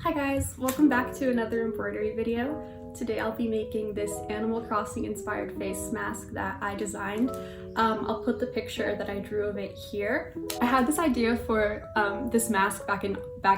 Hi guys, welcome back to another embroidery video. Today I'll be making this Animal Crossing inspired face mask that I designed. I'll put the picture that I drew of it here. I had this idea for this mask back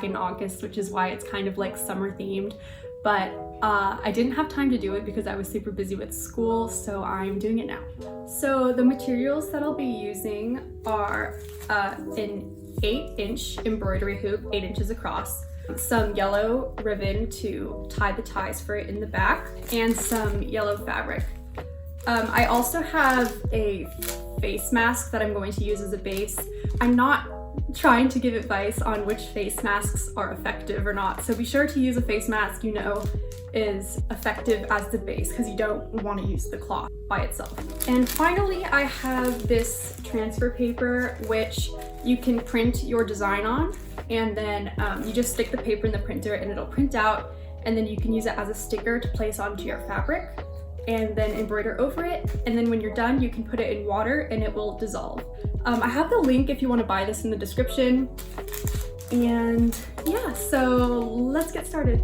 in August, which is why it's kind of like summer themed, but I didn't have time to do it because I was super busy with school, so I'm doing it now. So the materials that I'll be using are an 8-inch embroidery hoop, 8 inches across, some yellow ribbon to tie the ties for it in the back, and some yellow fabric. I also have a face mask that I'm going to use as a base. I'm not trying to give advice on which face masks are effective or not, so be sure to use a face mask you know is effective as the base because you don't want to use the cloth by itself. And finally, I have this transfer paper which you can print your design on, and then you just stick the paper in the printer and it'll print out, and then you can use it as a sticker to place onto your fabric and then embroider over it, and then when you're done you can put it in water and it will dissolve. I have the link if you want to buy this in the description. And yeah, so let's get started.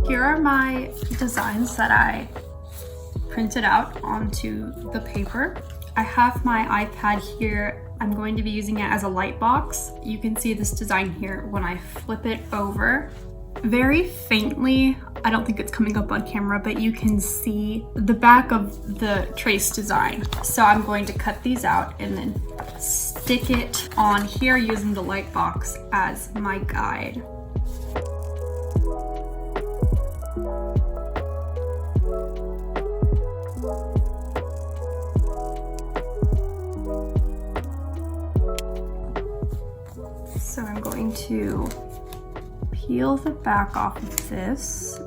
Here are my designs that I printed out onto the paper. I have my iPad here. I'm going to be using it as a light box. You can see this design here when I flip it over. Very faintly, I don't think it's coming up on camera, but you can see the back of the trace design. So I'm going to cut these out and then stick it on here using the light box as my guide. So I'm going to peel the back off of this,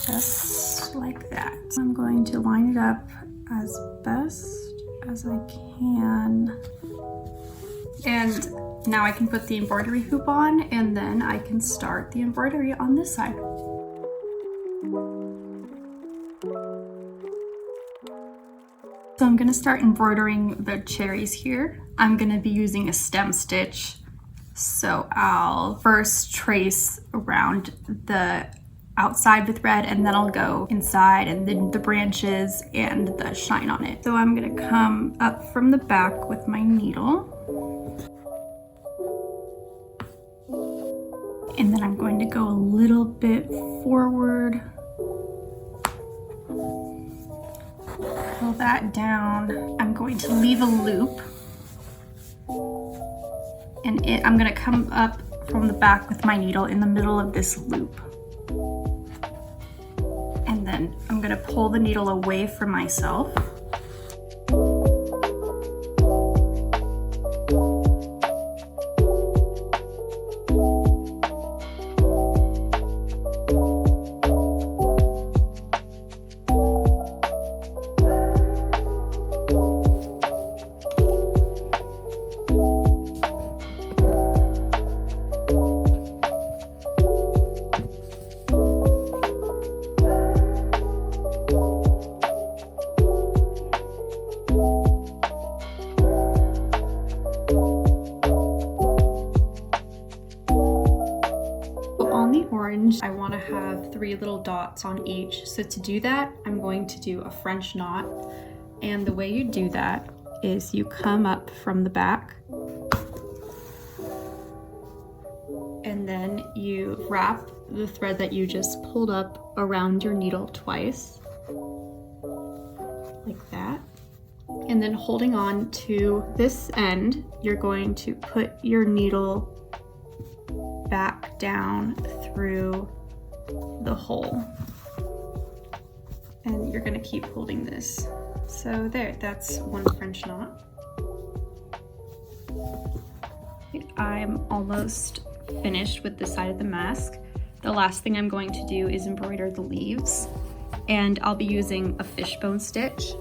just like that. I'm going to line it up as best as I can. And now I can put the embroidery hoop on, and then I can start the embroidery on this side. So I'm gonna start embroidering the cherries here. I'm gonna be using a stem stitch. So I'll first trace around the outside with red, and then I'll go inside and then the branches and the shine on it. So I'm gonna come up from the back with my needle. And then I'm going to go a little bit forward. Pull that down. I'm going to leave a loop, and I'm going to come up from the back with my needle in the middle of this loop, and then I'm going to pull the needle away from myself. I want to have 3 little dots on each. So to do that, I'm going to do a French knot. And the way you do that is you come up from the back, and then you wrap the thread that you just pulled up around your needle twice, like that. And then holding on to this end, you're going to put your needle back down through the hole, and you're going to keep holding this. So there, that's one French knot. I'm almost finished with this side of the mask. The last thing I'm going to do is embroider the leaves, and I'll be using a fishbone stitch.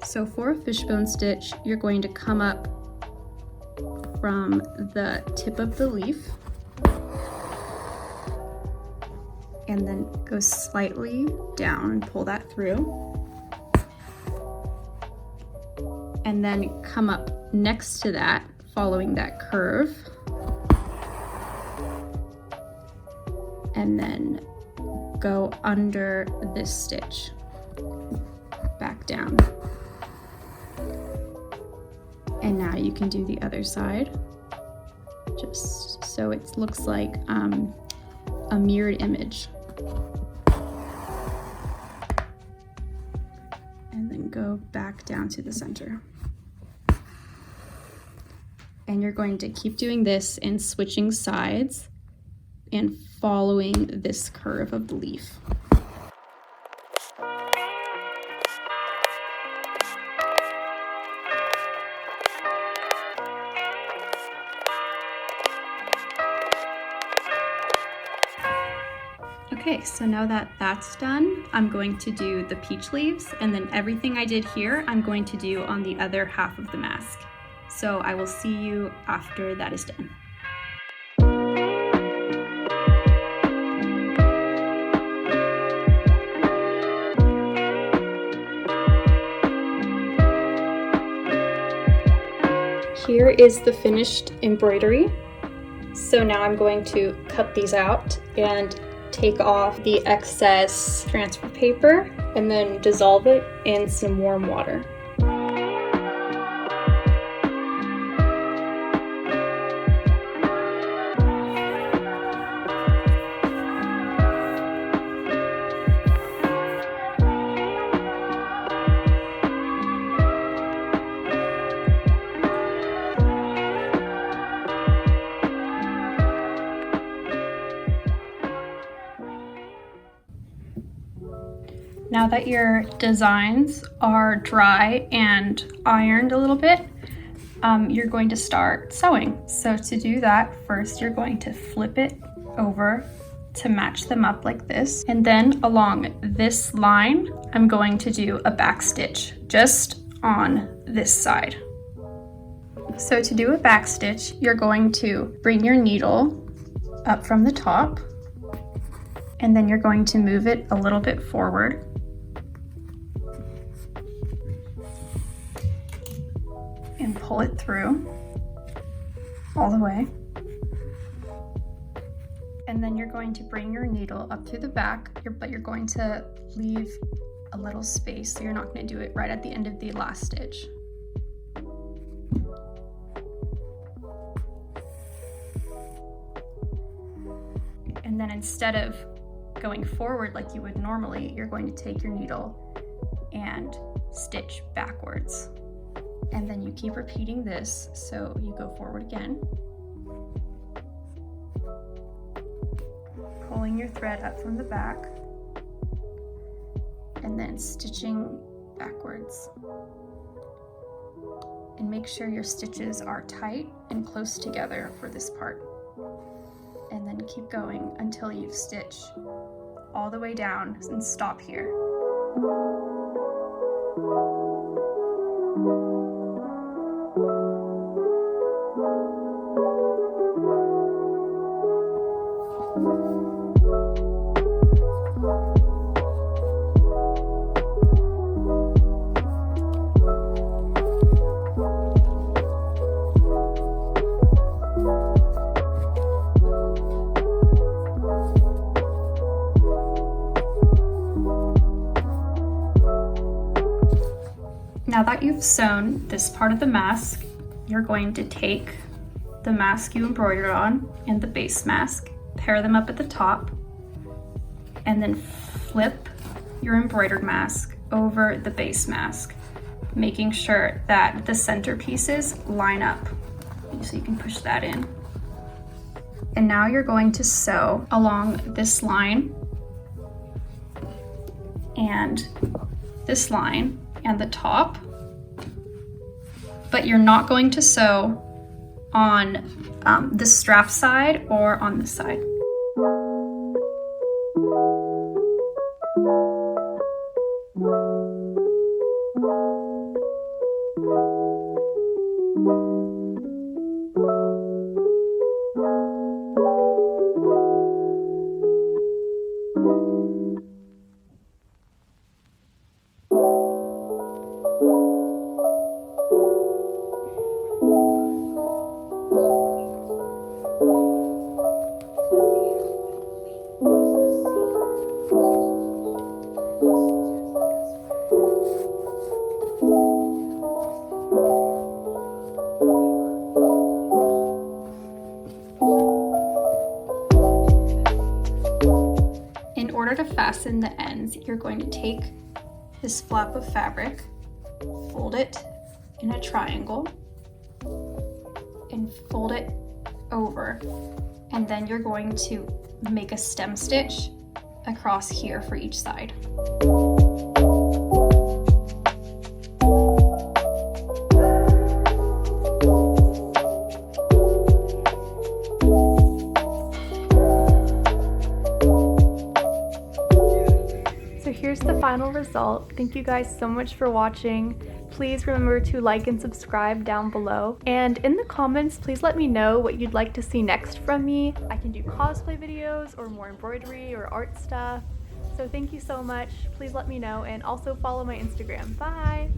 So for a fishbone stitch, you're going to come up from the tip of the leaf and then go slightly down and pull that through. And then come up next to that, following that curve. And then go under this stitch, back down. And now you can do the other side, just so it looks like a mirrored image. And then go back down to the center. And you're going to keep doing this and switching sides and following this curve of the leaf. Okay, so now that that's done, I'm going to do the peach leaves, and then everything I did here, I'm going to do on the other half of the mask. So I will see you after that is done. Here is the finished embroidery. So now I'm going to cut these out and take off the excess transfer paper and then dissolve it in some warm water. Now that your designs are dry and ironed a little bit, you're going to start sewing. So to do that, first you're going to flip it over to match them up like this. And then along this line, I'm going to do a back stitch just on this side. So to do a back stitch, you're going to bring your needle up from the top, and then you're going to move it a little bit forward. And pull it through all the way. And then you're going to bring your needle up through the back, but you're going to leave a little space, so you're not going to do it right at the end of the last stitch. And then instead of going forward like you would normally, you're going to take your needle and stitch backwards. And then you keep repeating this, so you go forward again, pulling your thread up from the back, and then stitching backwards. And make sure your stitches are tight and close together for this part. And then keep going until you've stitched all the way down and stop here. Now that you've sewn this part of the mask, you're going to take the mask you embroidered on and the base mask, pair them up at the top, and then flip your embroidered mask over the base mask, making sure that the center pieces line up. So you can push that in. And now you're going to sew along this line and this line and the top, but you're not going to sew on the strap side or on this side. In order to fasten the ends, you're going to take this flap of fabric, fold it in a triangle, and fold it over. And then you're going to make a stem stitch across here for each side. So here's the final result. Thank you guys so much for watching. Please remember to like and subscribe down below. And in the comments, please let me know what you'd like to see next from me. I can do cosplay videos or more embroidery or art stuff. So thank you so much. Please let me know, and also follow my Instagram. Bye!